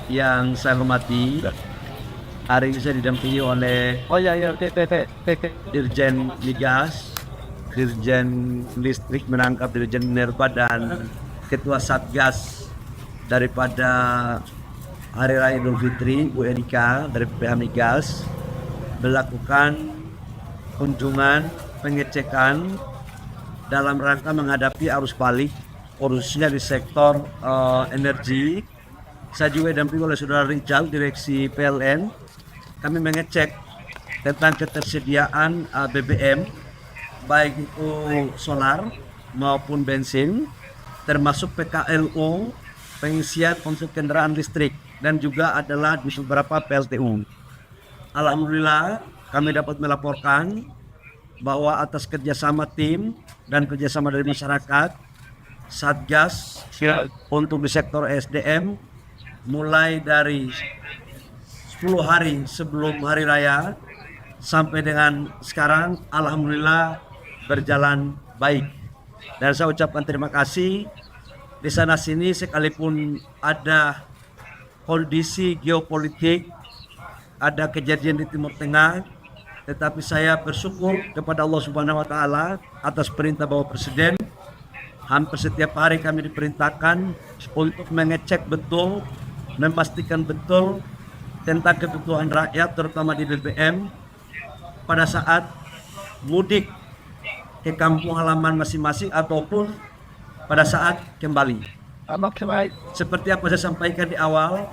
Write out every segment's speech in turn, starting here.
Yang saya hormati, hari ini saya didampingi oleh Dirjen Migas, Dirjen Listrik menangkap Dirjen Minerba dan Ketua Satgas daripada Hari Raya Idul Fitri UNIK dari PH Migas melakukan kunjungan pengecekan dalam rangka menghadapi arus balik khususnya di sektor energi. Saya juga didampingi oleh Saudara Rijal, Direksi PLN. Kami mengecek tentang ketersediaan BBM, baik itu solar maupun bensin, termasuk PKLU, pengisian untuk kendaraan listrik, dan juga adalah di beberapa PLTU. Alhamdulillah kami dapat melaporkan bahwa atas kerjasama tim dan kerjasama dari masyarakat, Satgas untuk di sektor SDM mulai dari 10 hari sebelum hari raya sampai dengan sekarang alhamdulillah berjalan baik. Dan saya ucapkan terima kasih. Di sana sini sekalipun ada kondisi geopolitik, ada kejadian di Timur Tengah, tetapi saya bersyukur kepada Allah Subhanahu wa taala atas perintah Bapak Presiden. Hampir setiap hari kami diperintahkan untuk mengecek betul, memastikan betul tentang kebutuhan rakyat terutama di BBM pada saat mudik ke kampung halaman masing-masing ataupun pada saat kembali. Seperti apa saya sampaikan di awal,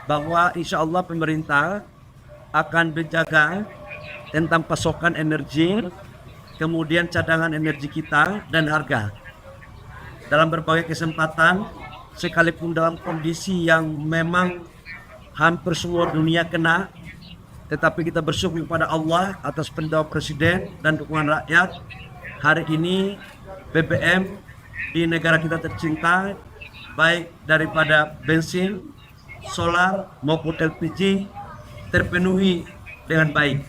bahwa insya Allah pemerintah akan menjaga tentang pasokan energi, kemudian cadangan energi kita dan harga. Dalam berbagai kesempatan, sekalipun dalam kondisi yang memang hampir seluruh dunia kena, tetapi kita bersyukur kepada Allah atas perintah Presiden dan dukungan rakyat. Hari ini BBM di negara kita tercinta, baik daripada bensin, solar maupun LPG terpenuhi dengan baik.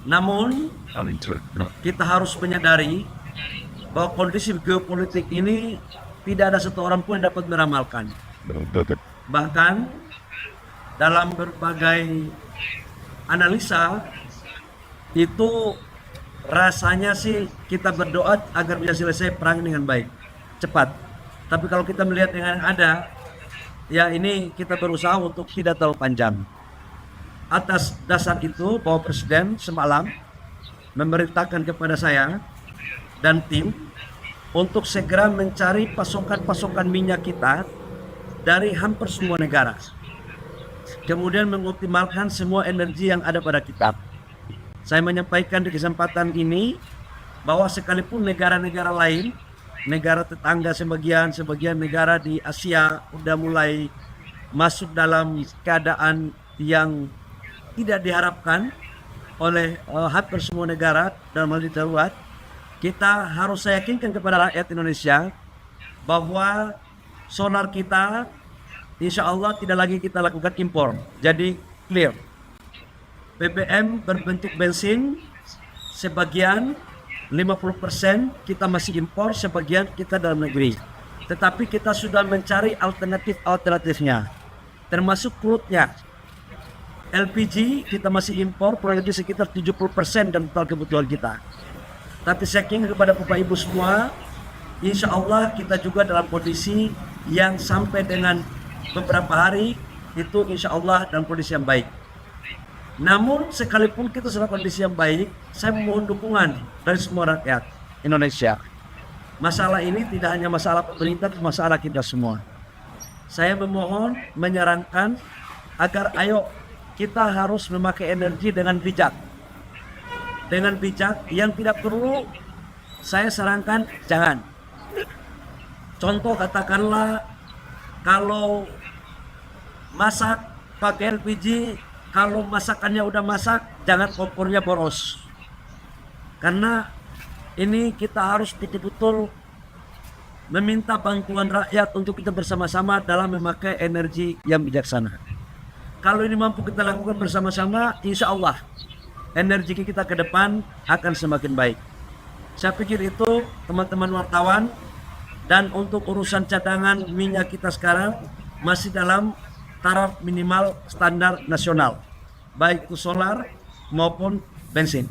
Namun kita harus menyadari bahwa kondisi geopolitik ini tidak ada satu orang pun yang dapat meramalkan. Bahkan dalam berbagai analisa itu rasanya sih kita berdoa agar bisa selesai perang dengan baik, cepat. Tapi kalau kita melihat dengan ada, ya ini kita berusaha untuk tidak terlalu panjang. Atas dasar itu Bapak Presiden semalam memerintahkan kepada saya dan tim untuk segera mencari pasokan-pasokan minyak kita dari hampir semua negara. Kemudian mengoptimalkan semua energi yang ada pada kita. Saya menyampaikan di kesempatan ini bahwa sekalipun negara-negara lain, negara tetangga sebagian negara di Asia sudah mulai masuk dalam keadaan yang tidak diharapkan oleh hampir semua negara dalam hal darurat, kita harus saya yakinkan kepada rakyat Indonesia bahwa solar kita insya Allah tidak lagi kita lakukan impor. Jadi clear. BBM berbentuk bensin sebagian 50% kita masih impor, sebagian kita dalam negeri. Tetapi kita sudah mencari alternatifnya, termasuk crude-nya. LPG kita masih impor kurang lebih sekitar 70% dan total kebutuhan kita. Tapi saya ingin kepada Bapak Ibu semua, insya Allah kita juga dalam kondisi yang sampai dengan beberapa hari itu insya Allah dalam kondisi yang baik. Namun sekalipun kita dalam kondisi yang baik, saya mohon dukungan dari semua rakyat Indonesia. Masalah ini tidak hanya masalah pemerintah, masalah kita semua. Saya memohon, menyarankan agar ayo kita harus memakai energi dengan bijak. Dengan bijak, yang tidak perlu saya sarankan jangan. Contoh katakanlah kalau masak pakai LPG, kalau masakannya udah masak jangan kompornya boros. Karena ini kita harus betul-betul meminta bantuan rakyat untuk kita bersama-sama dalam memakai energi yang bijaksana. Kalau ini mampu kita lakukan bersama-sama, insya Allah energi kita ke depan akan semakin baik. Saya pikir itu teman-teman wartawan. Dan untuk urusan cadangan minyak kita sekarang, masih dalam taraf minimal standar nasional, baik itu solar maupun bensin.